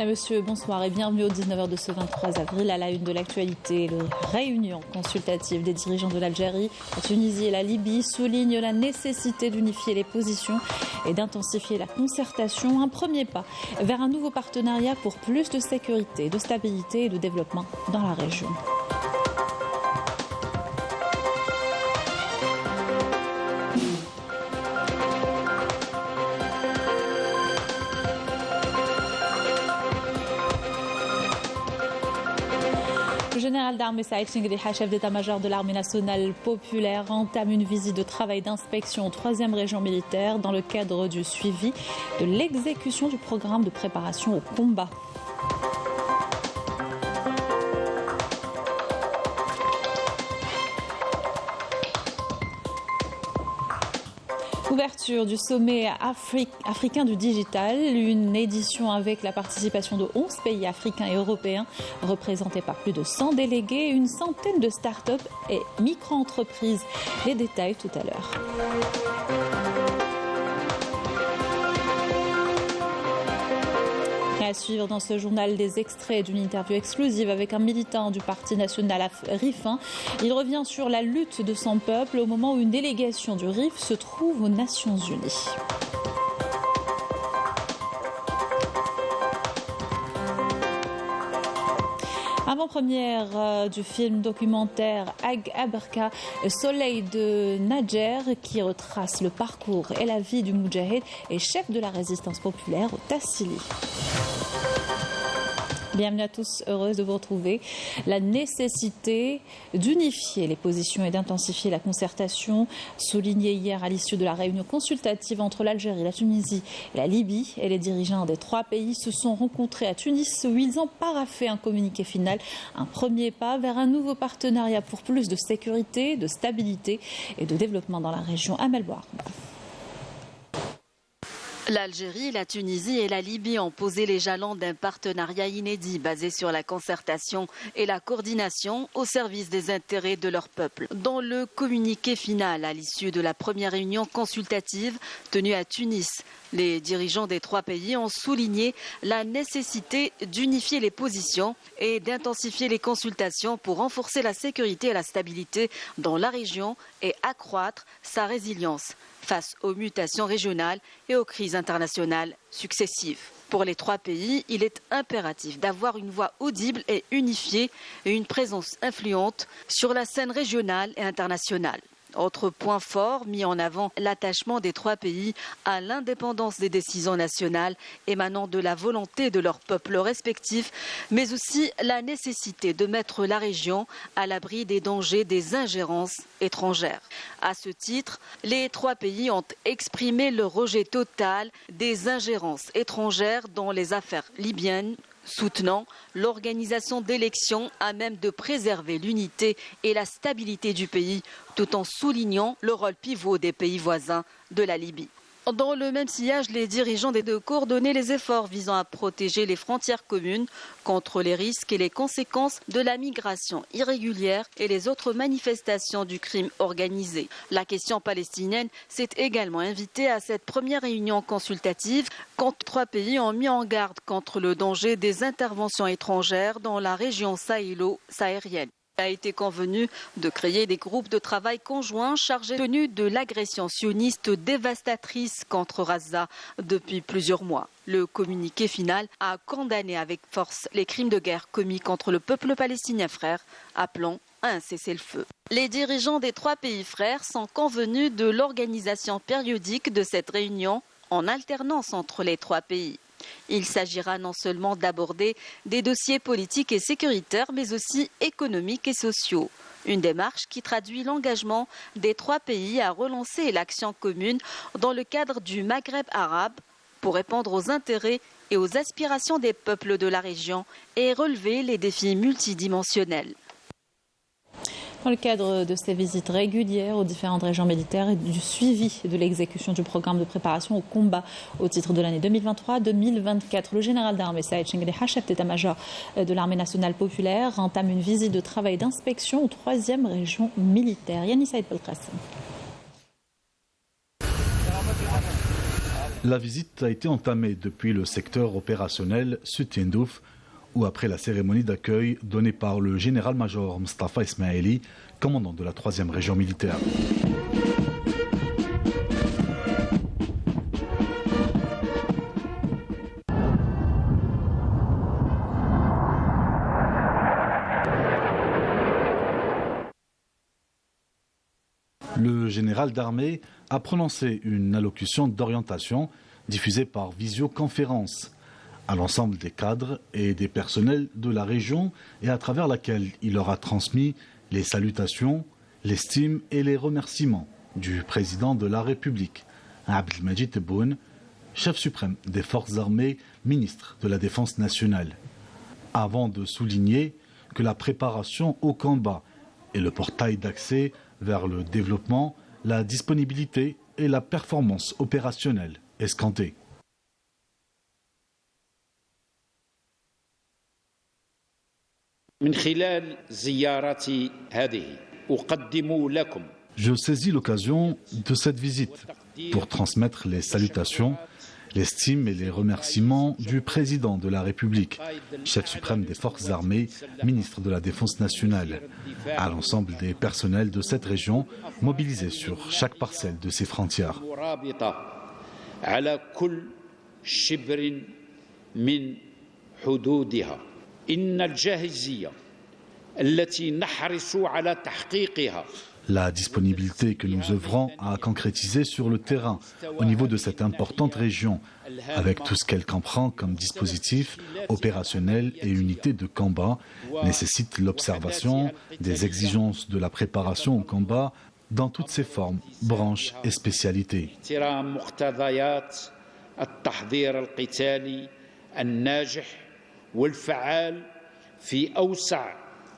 Monsieur, bonsoir et bienvenue au 19h de ce 23 avril. À la une de l'actualité, la réunion consultative des dirigeants de l'Algérie, la Tunisie et la Libye souligne la nécessité d'unifier les positions et d'intensifier la concertation. Un premier pas vers un nouveau partenariat pour plus de sécurité, de stabilité et de développement dans la région. Le général d'armée Saïd Chinguedeha, chef d'état-major de l'armée nationale populaire, entame une visite de travail d'inspection aux 3e région militaire dans le cadre du suivi de l'exécution du programme de préparation au combat. Ouverture du sommet africain du digital, une édition avec la participation de 11 pays africains et européens, représentés par plus de 100 délégués, une centaine de start-up et micro-entreprises. Les détails tout à l'heure. À suivre dans ce journal des extraits d'une interview exclusive avec un militant du Parti national RIF. Il revient sur la lutte de son peuple au moment où une délégation du RIF se trouve aux Nations Unies. Avant-première du film documentaire Ag Aberka, Soleil de Nadjer, qui retrace le parcours et la vie du Moudjahid et chef de la résistance populaire au Tassili. Bienvenue à tous, heureuse de vous retrouver. La nécessité d'unifier les positions et d'intensifier la concertation, soulignée hier à l'issue de la réunion consultative entre l'Algérie, la Tunisie et la Libye. Et les dirigeants des 3 pays se sont rencontrés à Tunis où ils ont paraphé un communiqué final, un premier pas vers un nouveau partenariat pour plus de sécurité, de stabilité et de développement dans la région. Amel Bouar. L'Algérie, la Tunisie et la Libye ont posé les jalons d'un partenariat inédit basé sur la concertation et la coordination au service des intérêts de leur peuple. Dans le communiqué final à l'issue de la première réunion consultative tenue à Tunis, les dirigeants des 3 pays ont souligné la nécessité d'unifier les positions et d'intensifier les consultations pour renforcer la sécurité et la stabilité dans la région et accroître sa résilience face aux mutations régionales et aux crises internationales successives. Pour les 3 pays, il est impératif d'avoir une voix audible et unifiée et une présence influente sur la scène régionale et internationale. Autre point fort mis en avant, l'attachement des 3 pays à l'indépendance des décisions nationales émanant de la volonté de leurs peuples respectifs, mais aussi la nécessité de mettre la région à l'abri des dangers des ingérences étrangères. À ce titre, les 3 pays ont exprimé le rejet total des ingérences étrangères dans les affaires libyennes, soutenant l'organisation d'élections à même de préserver l'unité et la stabilité du pays, tout en soulignant le rôle pivot des pays voisins de la Libye. Dans le même sillage, les dirigeants des 2 coordonnaient les efforts visant à protéger les frontières communes contre les risques et les conséquences de la migration irrégulière et les autres manifestations du crime organisé. La question palestinienne s'est également invitée à cette première réunion consultative quand 3 pays ont mis en garde contre le danger des interventions étrangères dans la région sahélo-saharienne. Il a été convenu de créer des groupes de travail conjoints chargés de l'agression sioniste dévastatrice contre Gaza depuis plusieurs mois. Le communiqué final a condamné avec force les crimes de guerre commis contre le peuple palestinien frère, appelant à un cessez-le-feu. Les dirigeants des 3 pays frères sont convenus de l'organisation périodique de cette réunion en alternance entre les 3 pays. Il s'agira non seulement d'aborder des dossiers politiques et sécuritaires, mais aussi économiques et sociaux. Une démarche qui traduit l'engagement des 3 pays à relancer l'action commune dans le cadre du Maghreb arabe pour répondre aux intérêts et aux aspirations des peuples de la région et relever les défis multidimensionnels. Dans le cadre de ces visites régulières aux différentes régions militaires et du suivi de l'exécution du programme de préparation au combat au titre de l'année 2023-2024, le général d'armée Saïd Chinguedeha, chef d'état-major de l'armée nationale populaire, entame une visite de travail d'inspection aux 3e région militaire. Yannis Saïd Belkacem. La visite a été entamée depuis le secteur opérationnel Sud-Tindouf, où après la cérémonie d'accueil donnée par le général-major Mustafa Ismaili, commandant de la 3e région militaire. Le général d'armée a prononcé une allocution d'orientation diffusée par visioconférence à l'ensemble des cadres et des personnels de la région et à travers laquelle il leur a transmis les salutations, l'estime et les remerciements du président de la République, Abdelmadjid Tebboune, chef suprême des forces armées, ministre de la Défense nationale, avant de souligner que la préparation au combat est le portail d'accès vers le développement, la disponibilité et la performance opérationnelle escomptée. Je saisis l'occasion de cette visite pour transmettre les salutations, l'estime et les remerciements du président de la République, chef suprême des forces armées, ministre de la Défense nationale, à l'ensemble des personnels de cette région mobilisés sur chaque parcelle de ses frontières. La disponibilité que nous œuvrons à concrétiser sur le terrain au niveau de cette importante région, avec tout ce qu'elle comprend comme dispositif opérationnel et unité de combat, nécessite l'observation des exigences de la préparation au combat dans toutes ses formes, branches et spécialités.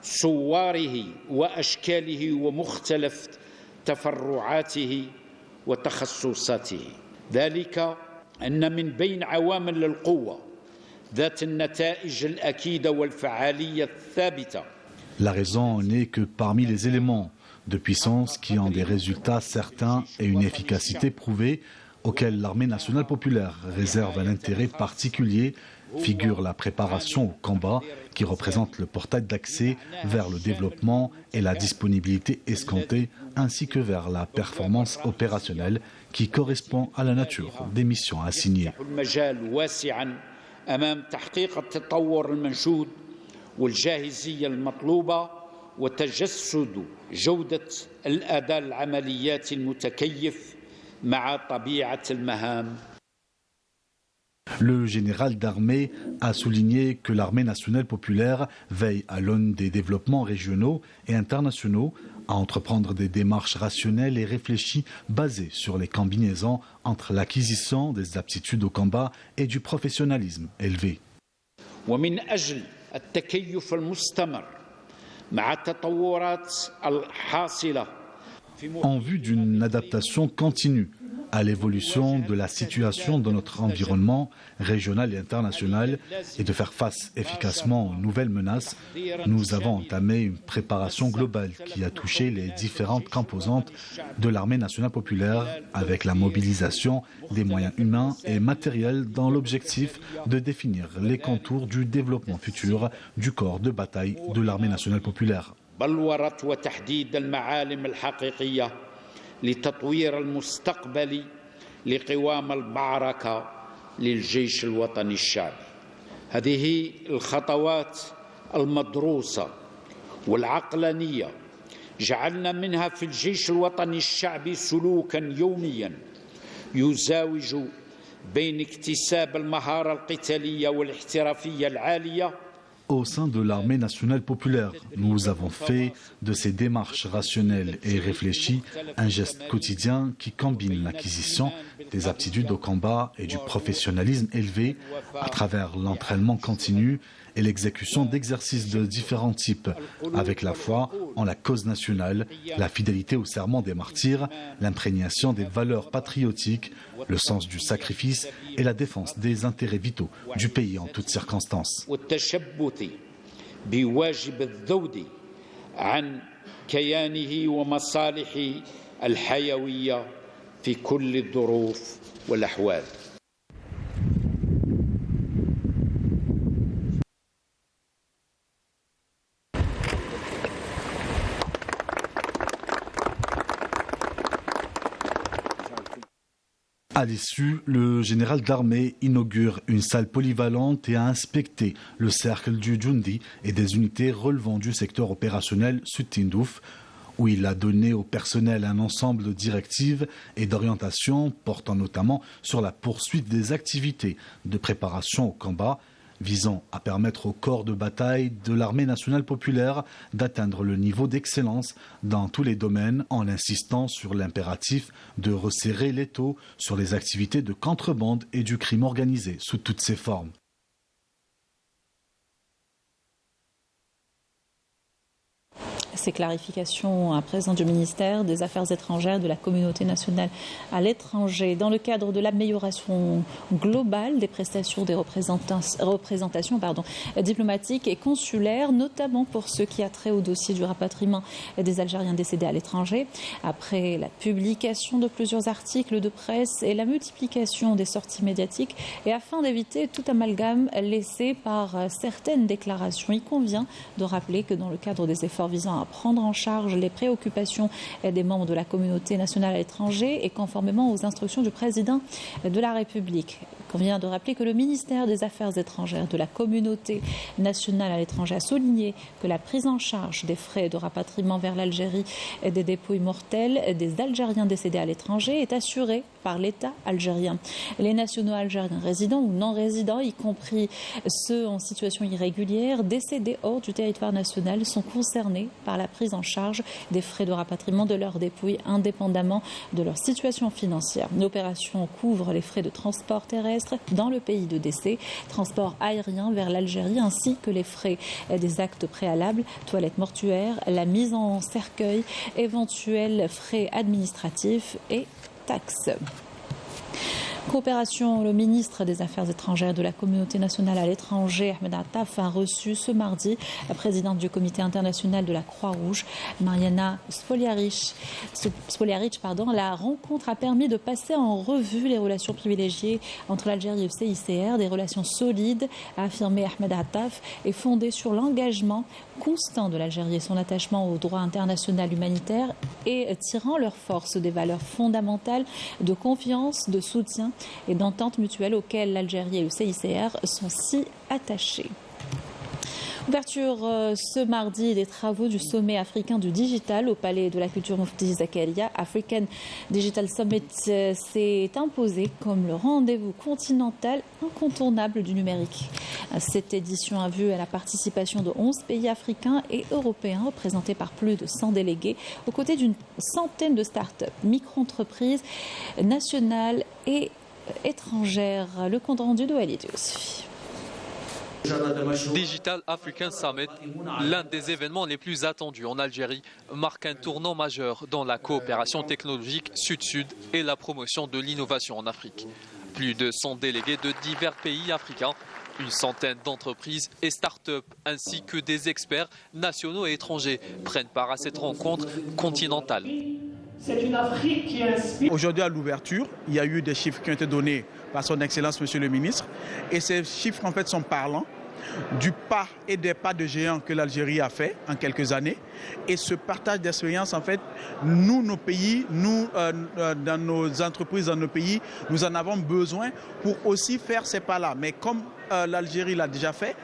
صواره وأشكاله ومختلف تفرعاته وتخصصاته ذلك أن من بين عوامل القوة ذات النتائج الأكيدة والفعالية الثابتة. La raison n'est que parmi les éléments de puissance qui ont des résultats certains et une efficacité prouvée auxquels l'armée nationale populaire réserve un intérêt particulier figure la préparation au combat qui représente le portail d'accès vers le développement et la disponibilité escomptée ainsi que vers la performance opérationnelle qui correspond à la nature des missions assignées. Le général d'armée a souligné que l'armée nationale populaire veille à l'aune des développements régionaux et internationaux à entreprendre des démarches rationnelles et réfléchies basées sur les combinaisons entre l'acquisition des aptitudes au combat et du professionnalisme élevé. En vue d'une adaptation continue à l'évolution de la situation de notre environnement régional et international et de faire face efficacement aux nouvelles menaces, nous avons entamé une préparation globale qui a touché les différentes composantes de l'armée nationale populaire avec la mobilisation des moyens humains et matériels dans l'objectif de définir les contours du développement futur du corps de bataille de l'armée nationale populaire. لتطوير المستقبل لقوام المعركة للجيش الوطني الشعبي. هذه الخطوات المدروسة والعقلانية جعلنا منها في الجيش الوطني الشعبي سلوكا يوميا يزاوج بين اكتساب المهارة القتالية والاحترافية العالية. Au sein de l'armée nationale populaire, nous avons fait de ces démarches rationnelles et réfléchies un geste quotidien qui combine l'acquisition des aptitudes au combat et du professionnalisme élevé à travers l'entraînement continu et l'exécution d'exercices de différents types, avec la foi en la cause nationale, la fidélité au serment des martyrs, l'imprégnation des valeurs patriotiques, le sens du sacrifice et la défense des intérêts vitaux du pays en toutes circonstances. À l'issue, le général d'armée inaugure une salle polyvalente et a inspecté le cercle du Djundi et des unités relevant du secteur opérationnel Sud Tindouf, où il a donné au personnel un ensemble de directives et d'orientations portant notamment sur la poursuite des activités de préparation au combat, visant à permettre au corps de bataille de l'armée nationale populaire d'atteindre le niveau d'excellence dans tous les domaines, en insistant sur l'impératif de resserrer l'étau sur les activités de contrebande et du crime organisé sous toutes ses formes. Ces clarifications à présent du ministère des Affaires étrangères de la communauté nationale à l'étranger dans le cadre de l'amélioration globale des prestations des représentations diplomatiques et consulaires, notamment pour ce qui a trait au dossier du rapatriement des Algériens décédés à l'étranger. Après la publication de plusieurs articles de presse et la multiplication des sorties médiatiques, et afin d'éviter tout amalgame laissé par certaines déclarations, il convient de rappeler que dans le cadre des efforts visant à prendre en charge les préoccupations des membres de la communauté nationale à l'étranger et conformément aux instructions du président de la République. Il convient de rappeler que le ministère des Affaires étrangères de la communauté nationale à l'étranger a souligné que la prise en charge des frais de rapatriement vers l'Algérie et des dépouilles mortelles des Algériens décédés à l'étranger est assurée par l'État algérien. Les nationaux algériens résidents ou non résidents, y compris ceux en situation irrégulière, décédés hors du territoire national, sont concernés par la prise en charge des frais de rapatriement de leurs dépouilles indépendamment de leur situation financière. L'opération couvre les frais de transport terrestre dans le pays de décès, transport aérien vers l'Algérie ainsi que les frais des actes préalables, toilettes mortuaires, la mise en cercueil, éventuels frais administratifs et taxes. Coopération, le ministre des Affaires étrangères de la communauté nationale à l'étranger, Ahmed Attaf, a reçu ce mardi la présidente du comité international de la Croix-Rouge, Mariana Spoliaric. La rencontre a permis de passer en revue les relations privilégiées entre l'Algérie et le CICR, des relations solides, a affirmé Ahmed Attaf, et fondées sur l'engagement constant de l'Algérie et son attachement au droit international humanitaire et tirant leur force des valeurs fondamentales de confiance, de soutien et d'entente mutuelle auxquelles l'Algérie et le CICR sont si attachés. Ouverture ce mardi des travaux du sommet africain du digital au palais de la culture Mufti Zakaria. African Digital Summit s'est imposé comme le rendez-vous continental incontournable du numérique. Cette édition a vu la participation de 11 pays africains et européens représentés par plus de 100 délégués aux côtés d'une centaine de start-up, micro-entreprises nationales et étrangères. Le compte rendu de Walid Yousfi. Digital African Summit, l'un des événements les plus attendus en Algérie, marque un tournant majeur dans la coopération technologique sud-sud et la promotion de l'innovation en Afrique. Plus de 100 délégués de divers pays africains, une centaine d'entreprises et start-up, ainsi que des experts nationaux et étrangers prennent part à cette rencontre continentale. C'est une Afrique qui inspire. Aujourd'hui, à l'ouverture, il y a eu des chiffres qui ont été donnés par son Excellence, Monsieur le Ministre. Et ces chiffres, en fait, sont parlants du pas et des pas de géant que l'Algérie a fait en quelques années. Et ce partage d'expérience, en fait, nous, nos pays, dans nos entreprises, dans nos pays, nous en avons besoin pour aussi faire ces pas-là. Mais comme l'Algérie l'a déjà fait,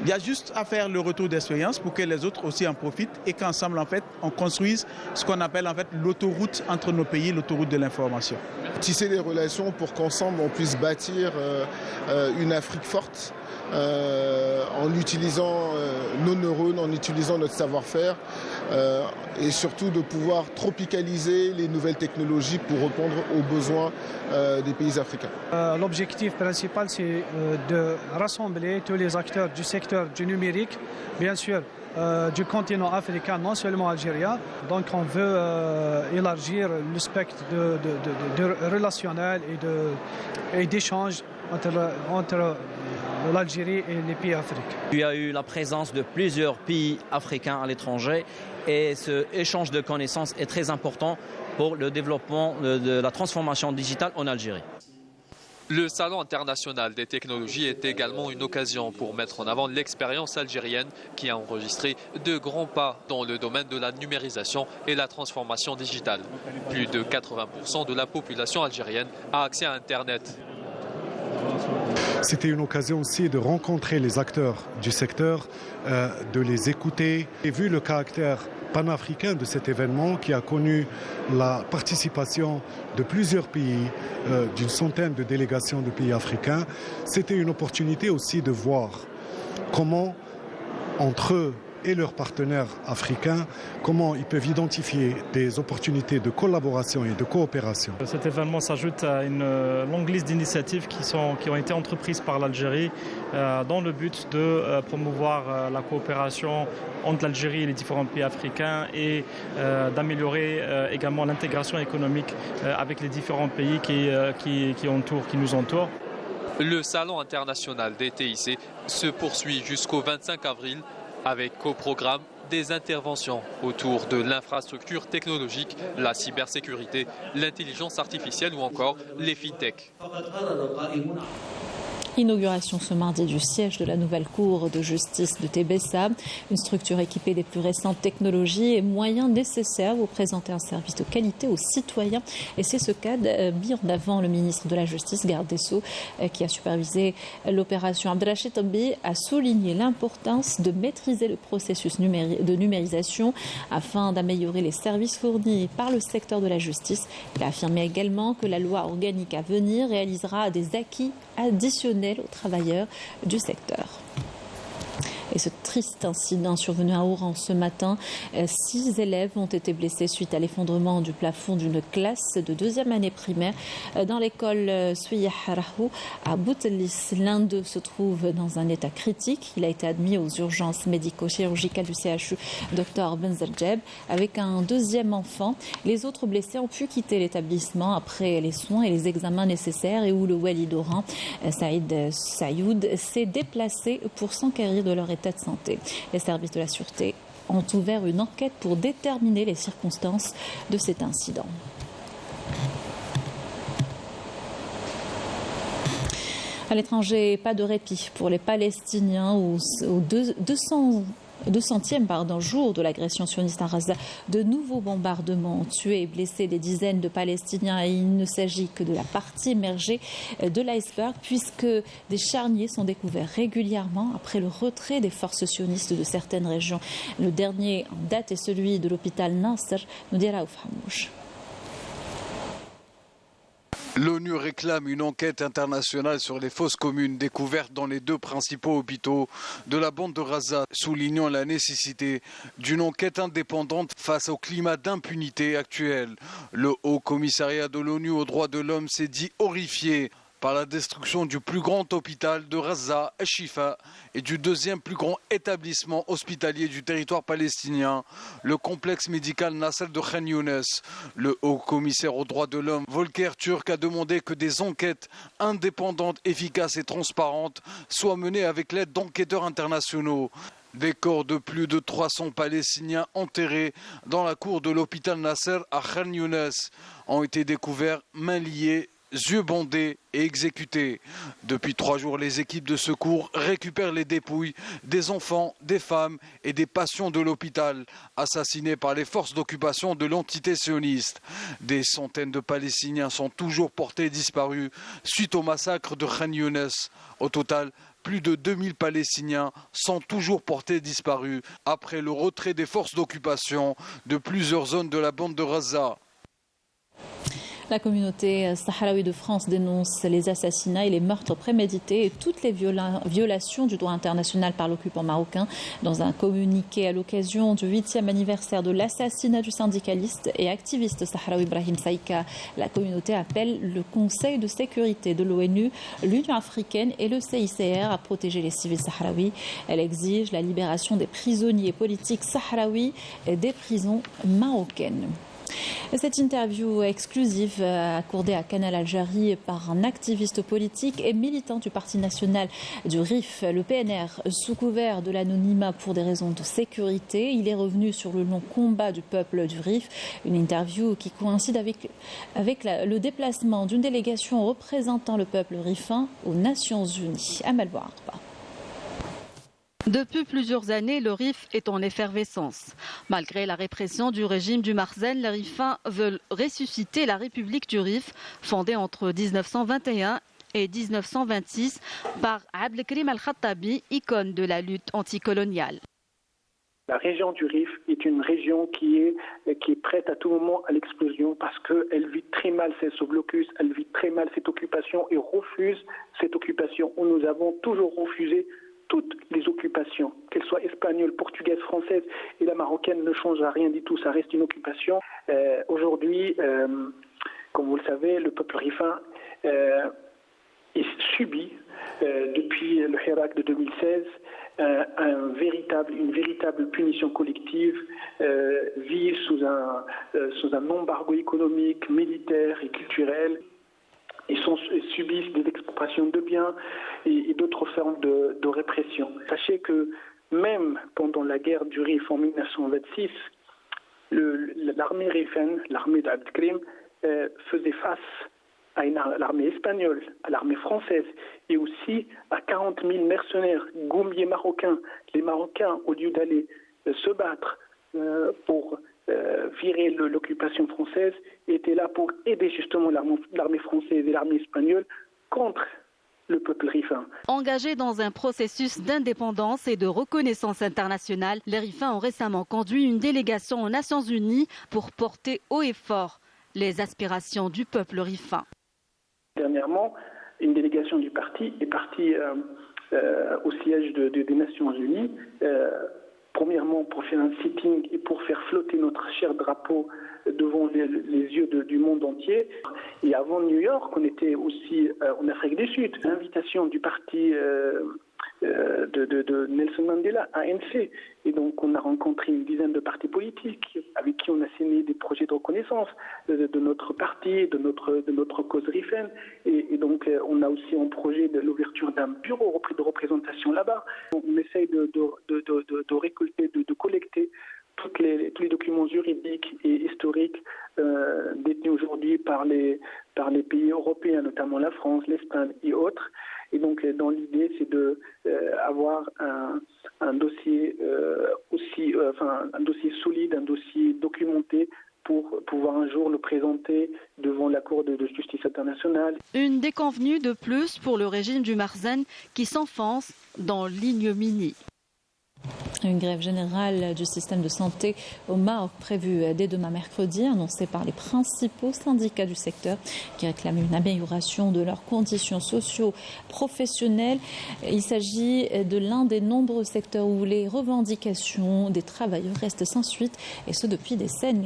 il y a juste à faire le retour d'expérience pour que les autres aussi en profitent et qu'ensemble, en fait, on construise ce qu'on appelle en fait l'autoroute entre nos pays, l'autoroute de l'information. Tisser des relations pour qu'ensemble, on puisse bâtir une Afrique forte en utilisant nos neurones, en utilisant notre savoir-faire et surtout de pouvoir tropicaliser les nouvelles technologies pour répondre aux besoins des pays africains. L'objectif principal, c'est de rassembler tous les acteurs du secteur du numérique, bien sûr du continent africain, non seulement algérien. Donc on veut élargir le spectre de relationnel et d'échanges entre l'Algérie et les pays africains. Il y a eu la présence de plusieurs pays africains à l'étranger et ce échange de connaissances est très important pour le développement de la transformation digitale en Algérie. Le Salon international des technologies est également une occasion pour mettre en avant l'expérience algérienne qui a enregistré de grands pas dans le domaine de la numérisation et la transformation digitale. Plus de 80% de la population algérienne a accès à Internet. C'était une occasion aussi de rencontrer les acteurs du secteur, de les écouter. Et vu le caractère panafricain de cet événement qui a connu la participation de plusieurs pays, d'une centaine de délégations de pays africains, c'était une opportunité aussi de voir comment, entre eux et leurs partenaires africains, comment ils peuvent identifier des opportunités de collaboration et de coopération. Cet événement s'ajoute à une longue liste d'initiatives qui ont été entreprises par l'Algérie dans le but de promouvoir la coopération entre l'Algérie et les différents pays africains et d'améliorer également l'intégration économique avec les différents pays qui nous entourent. Le Salon international des TIC se poursuit jusqu'au 25 avril avec au programme des interventions autour de l'infrastructure technologique, la cybersécurité, l'intelligence artificielle ou encore les fintech. Inauguration ce mardi du siège de la nouvelle cour de justice de Tébessa, une structure équipée des plus récentes technologies et moyens nécessaires pour présenter un service de qualité aux citoyens. Et c'est ce qu'a mis en avant le ministre de la Justice, garde des Sceaux, qui a supervisé l'opération. Abdelrachid Tambi a souligné l'importance de maîtriser le processus de numérisation afin d'améliorer les services fournis par le secteur de la justice. Il a affirmé également que la loi organique à venir réalisera des acquis additionnels aux travailleurs du secteur. Et ce triste incident survenu à Oran ce matin, 6 élèves ont été blessés suite à l'effondrement du plafond d'une classe de 2e année primaire dans l'école Souya Rahou à Boutlis. L'un d'eux se trouve dans un état critique. Il a été admis aux urgences médico-chirurgicales du CHU Dr Benzeljeb avec un 2e enfant. Les autres blessés ont pu quitter l'établissement après les soins et les examens nécessaires et où le wali d'Oran, Saïd Sayoud, s'est déplacé pour s'enquérir de leur état de santé. Les services de la sûreté ont ouvert une enquête pour déterminer les circonstances de cet incident. À l'étranger, pas de répit pour les Palestiniens au 200e jour de l'agression sioniste à Gaza. De nouveaux bombardements ont tué et blessé des dizaines de Palestiniens et il ne s'agit que de la partie émergée de l'iceberg puisque des charniers sont découverts régulièrement après le retrait des forces sionistes de certaines régions. Le dernier en date est celui de l'hôpital Nasser, nous dit Raouf Hamouche. L'ONU réclame une enquête internationale sur les fosses communes découvertes dans les 2 principaux hôpitaux de la bande de Gaza, soulignant la nécessité d'une enquête indépendante face au climat d'impunité actuel. Le Haut Commissariat de l'ONU aux droits de l'homme s'est dit horrifié par la destruction du plus grand hôpital de Gaza, Al-Shifa, et du 2e plus grand établissement hospitalier du territoire palestinien, le complexe médical Nasser de Khan Younes. Le haut commissaire aux droits de l'homme, Volker Turk, a demandé que des enquêtes indépendantes, efficaces et transparentes soient menées avec l'aide d'enquêteurs internationaux. Des corps de plus de 300 Palestiniens enterrés dans la cour de l'hôpital Nasser à Khan Younes ont été découverts mains liées, yeux bandés et exécutés. Depuis 3 jours, les équipes de secours récupèrent les dépouilles des enfants, des femmes et des patients de l'hôpital assassinés par les forces d'occupation de l'entité sioniste. Des centaines de Palestiniens sont toujours portés disparus suite au massacre de Khan Younes. Au total, plus de 2000 Palestiniens sont toujours portés disparus après le retrait des forces d'occupation de plusieurs zones de la bande de Gaza. La communauté sahraoui de France dénonce les assassinats et les meurtres prémédités et toutes les violations du droit international par l'occupant marocain. Dans un communiqué à l'occasion du 8e anniversaire de l'assassinat du syndicaliste et activiste sahraoui Brahim Saïka, la communauté appelle le Conseil de sécurité de l'ONU, l'Union africaine et le CICR à protéger les civils sahraouis. Elle exige la libération des prisonniers politiques sahraouis et des prisons marocaines. Cette interview exclusive accordée à Canal Algérie par un activiste politique et militant du Parti national du RIF, le PNR, sous couvert de l'anonymat pour des raisons de sécurité. Il est revenu sur le long combat du peuple du RIF, une interview qui coïncide avec le déplacement d'une délégation représentant le peuple rifin aux Nations Unies. Amal Bouarba. Depuis plusieurs années, le RIF est en effervescence. Malgré la répression du régime du Marzen, les rifins veulent ressusciter la République du RIF, fondée entre 1921 et 1926 par Abdelkrim Al-Khattabi, icône de la lutte anticoloniale. La région du RIF est une région qui est prête à tout moment à l'explosion parce qu'elle vit très mal ce blocus, elle vit très mal cette occupation et refuse cette occupation. Nous avons toujours refusé toutes les occupations, qu'elles soient espagnoles, portugaises, françaises et la marocaine ne change à rien du tout, ça reste une occupation. Aujourd'hui, comme vous le savez, le peuple rifin subit depuis le Hirak de 2016 une véritable punition collective, vit sous un embargo économique, militaire et culturel. Ils subissent des expropriations de biens et d'autres formes de répression. Sachez que même pendant la guerre du RIF en 1926, l'armée rifaine, l'armée d'Abdelkrim, faisait face à l'armée espagnole, à l'armée française et aussi à 40 000 mercenaires, goumiers marocains. Les Marocains, au lieu d'aller se battre pour virer l'occupation française, étaient là pour aider justement l'armée française et l'armée espagnole contre le peuple rifin. Engagés dans un processus d'indépendance et de reconnaissance internationale, les rifins ont récemment conduit une délégation aux Nations Unies pour porter haut et fort les aspirations du peuple rifin. Dernièrement, une délégation du parti est partie au siège des Nations Unies, premièrement pour faire un sitting et pour faire flotter notre cher drapeau devant les yeux du monde entier. Et avant New York, on était aussi en Afrique du Sud. L'invitation du parti de Nelson Mandela, ANC. Et donc on a rencontré une dizaine de partis politiques avec qui on a signé des projets de reconnaissance de notre parti, de notre cause rifaine. Et donc on a aussi un projet de l'ouverture d'un bureau de représentation là-bas. On essaye de récolter, de collecter tous les documents juridiques et historiques détenus aujourd'hui par les pays européens, notamment la France, l'Espagne et autres. Et donc, dans l'idée, c'est d'avoir un dossier un dossier solide, un dossier documenté pour pouvoir un jour le présenter devant la Cour de justice internationale. Une déconvenue de plus pour le régime du Marzen qui s'enfonce dans l'ignominie. Une grève générale du système de santé au Maroc prévue dès demain mercredi, annoncée par les principaux syndicats du secteur qui réclament une amélioration de leurs conditions socio-professionnelles. Il s'agit de l'un des nombreux secteurs où les revendications des travailleurs restent sans suite, et ce depuis des scènes.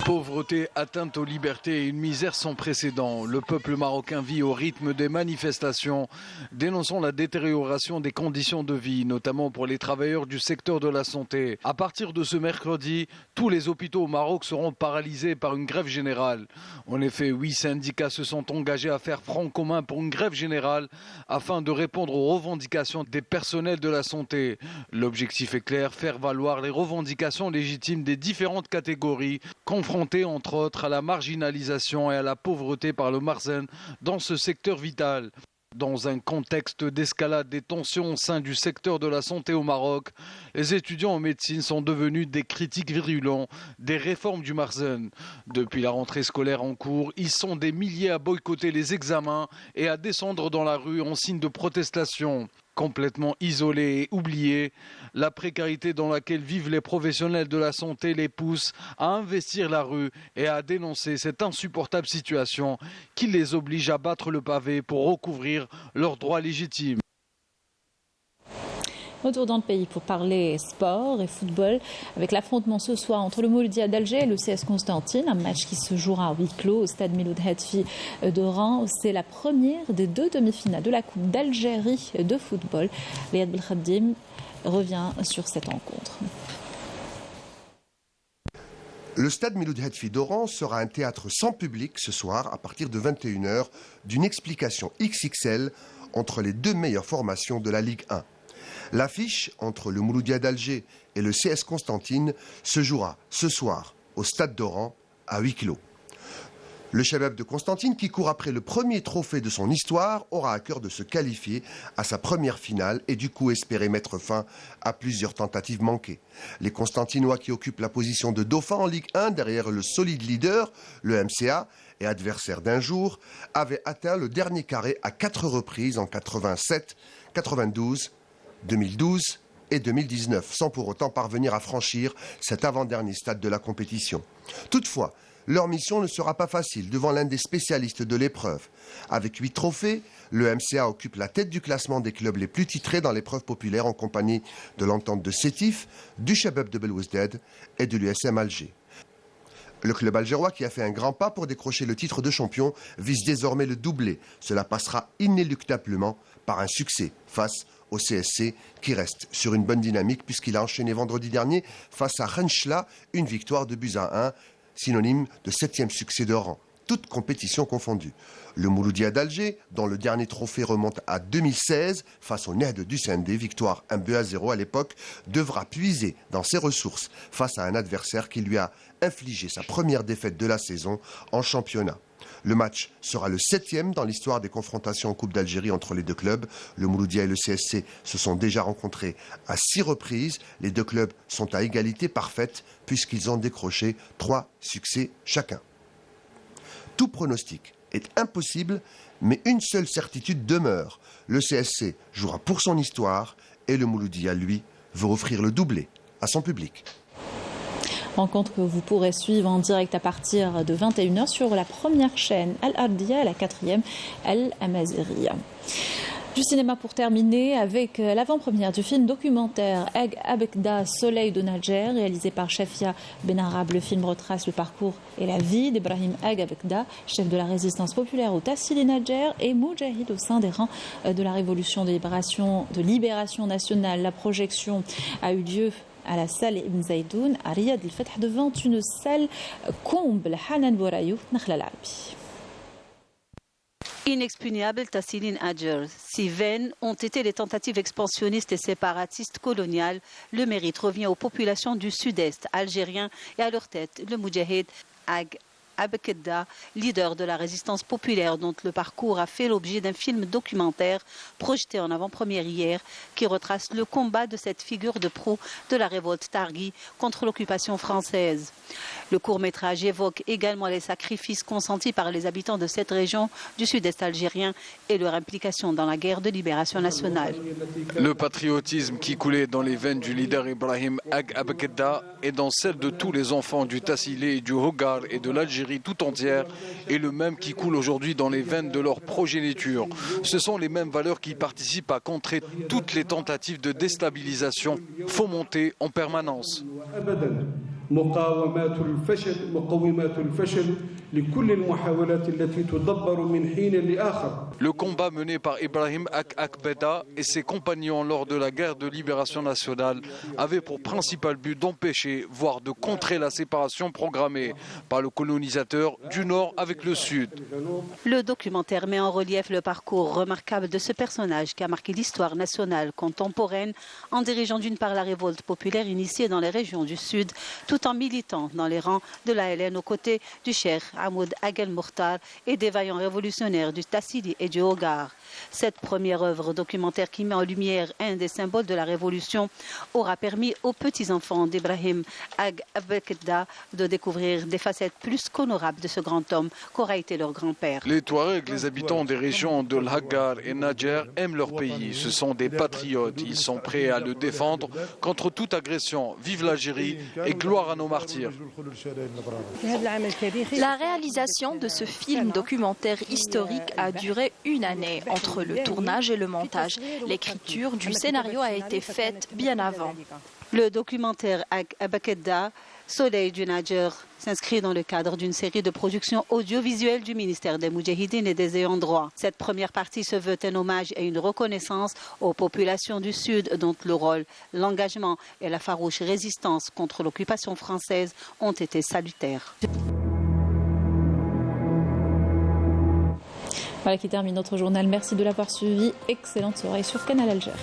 Pauvreté, atteinte aux libertés et une misère sans précédent. Le peuple marocain vit au rythme des manifestations, dénonçant la détérioration des conditions de vie, notamment pour les travailleurs du secteur de la santé. À partir de ce mercredi, tous les hôpitaux au Maroc seront paralysés par une grève générale. En effet, 8 syndicats se sont engagés à faire front commun pour une grève générale afin de répondre aux revendications des personnels de la santé. L'objectif est clair, faire valoir les revendications légitimes des différentes catégories confrontées entre autres à la marginalisation et à la pauvreté par le Marzen dans ce secteur vital. Dans un contexte d'escalade des tensions au sein du secteur de la santé au Maroc, les étudiants en médecine sont devenus des critiques virulents des réformes du Marzen. Depuis la rentrée scolaire en cours, ils sont des milliers à boycotter les examens et à descendre dans la rue en signe de protestation. Complètement isolés et oubliés, la précarité dans laquelle vivent les professionnels de la santé les pousse à investir la rue et à dénoncer cette insupportable situation qui les oblige à battre le pavé pour recouvrir leurs droits légitimes. Retour dans le pays pour parler sport et football avec l'affrontement ce soir entre le Mouloudia d'Alger et le CS Constantine, un match qui se jouera à huis clos au stade Miloud Hadfi d'Oran. C'est la première des 2 demi-finales de la Coupe d'Algérie de football. Liad Belkhadim revient sur cette rencontre. Le stade Miloud Hetfi d'Oran sera un théâtre sans public ce soir à partir de 21h d'une explication XXL entre les deux meilleures formations de la Ligue 1. L'affiche entre le Mouloudia d'Alger et le CS Constantine se jouera ce soir au stade d'Oran à huis clos. Le Chabab de Constantine, qui court après le premier trophée de son histoire, aura à cœur de se qualifier à sa première finale et du coup espérer mettre fin à plusieurs tentatives manquées. Les Constantinois, qui occupent la position de dauphin en Ligue 1 derrière le solide leader, le MCA, et adversaire d'un jour, avaient atteint le dernier carré à 4 reprises en 87, 92, 2012 et 2019, sans pour autant parvenir à franchir cet avant-dernier stade de la compétition. Toutefois, leur mission ne sera pas facile devant l'un des spécialistes de l'épreuve. Avec 8 trophées, le MCA occupe la tête du classement des clubs les plus titrés dans l'épreuve populaire en compagnie de l'Entente de Sétif, du Chabab de Belouizdad et de l'USM Alger. Le club algérois, qui a fait un grand pas pour décrocher le titre de champion, vise désormais le doublé. Cela passera inéluctablement par un succès face au CSC, qui reste sur une bonne dynamique puisqu'il a enchaîné vendredi dernier face à Renchla une victoire de buts à 1, synonyme de 7e succès de rang, toutes compétitions confondues. Le Mouloudia d'Alger, dont le dernier trophée remonte à 2016 face au Nehd du Sendé, victoire 1-0 à l'époque, devra puiser dans ses ressources face à un adversaire qui lui a infligé sa première défaite de la saison en championnat. Le match sera le 7e dans l'histoire des confrontations en Coupe d'Algérie entre les deux clubs. Le Mouloudia et le CSC se sont déjà rencontrés à 6 reprises. Les deux clubs sont à égalité parfaite puisqu'ils ont décroché 3 succès chacun. Tout pronostic est impossible, mais une seule certitude demeure. Le CSC jouera pour son histoire et le Mouloudia, lui, veut offrir le doublé à son public. Rencontre que vous pourrez suivre en direct à partir de 21h sur la première chaîne Al-Ardia et la 4e Al-Amaziriya. Du cinéma pour terminer avec l'avant-première du film documentaire Ag Abekda, Soleil de Nadjer, réalisé par Chefia Benarab. Le film retrace le parcours et la vie d'Ibrahim Ag Abekda, chef de la résistance populaire au Tassili Nadjer et Moudjahid au sein des rangs de la révolution de libération nationale. La projection a eu lieu à la salle Ibn Zaydoun à Riyad el-Fath devant une salle comble. Hanan Bourayou, Nakhla Al-Arabi. Inexpugnable Tassili Nadjer. Si vaines ont été les tentatives expansionnistes et séparatistes coloniales, le mérite revient aux populations du sud-est algérien et à leur tête le Moudjahid Ag Abekda, leader de la résistance populaire dont le parcours a fait l'objet d'un film documentaire projeté en avant-première hier qui retrace le combat de cette figure de proue de la révolte Targhi contre l'occupation française. Le court-métrage évoque également les sacrifices consentis par les habitants de cette région du sud-est algérien et leur implication dans la guerre de libération nationale. Le patriotisme qui coulait dans les veines du leader Ibrahim Ag Abekda et dans celle de tous les enfants du Tassili, du Hogar et de l'Algérie tout entière est le même qui coule aujourd'hui dans les veines de leur progéniture. Ce sont les mêmes valeurs qui participent à contrer toutes les tentatives de déstabilisation fomentées en permanence. مقاومات الفشل لكل المحاولات التي تدبر من حين لآخر. Le combat mené par Ibrahim Ag Abekda et ses compagnons lors de la guerre de libération nationale avait pour principal but d'empêcher, voire de contrer la séparation programmée par le colonisateur du Nord avec le Sud. Le documentaire met en relief le parcours remarquable de ce personnage qui a marqué l'histoire nationale contemporaine en dirigeant d'une part la révolte populaire initiée dans les régions du Sud, tout en militant dans les rangs de la LN aux côtés du cheikh Hamoud Ag el-Mokhtar et des vaillants révolutionnaires du Tassili et du Hogar. Cette première œuvre documentaire qui met en lumière un des symboles de la révolution aura permis aux petits-enfants d'Ibrahim Ag Abekda de découvrir des facettes plus qu'honorables de ce grand homme qu'aura été leur grand-père. Les Touaregs, les habitants des régions de l'Hagar et Nadjer, aiment leur pays. Ce sont des patriotes. Ils sont prêts à le défendre contre toute agression. Vive l'Algérie et gloire à nos martyrs. La réalisation de ce film documentaire historique a duré une année. Entre le tournage et le montage, l'écriture du scénario a été faite bien avant. Le documentaire Abakedda, Soleil du Nadjer, s'inscrit dans le cadre d'une série de productions audiovisuelles du ministère des Moudjahidines et des ayants droit. Cette première partie se veut un hommage et une reconnaissance aux populations du Sud dont le rôle, l'engagement et la farouche résistance contre l'occupation française ont été salutaires. Voilà qui termine notre journal. Merci de l'avoir suivi. Excellente soirée sur Canal Algérie.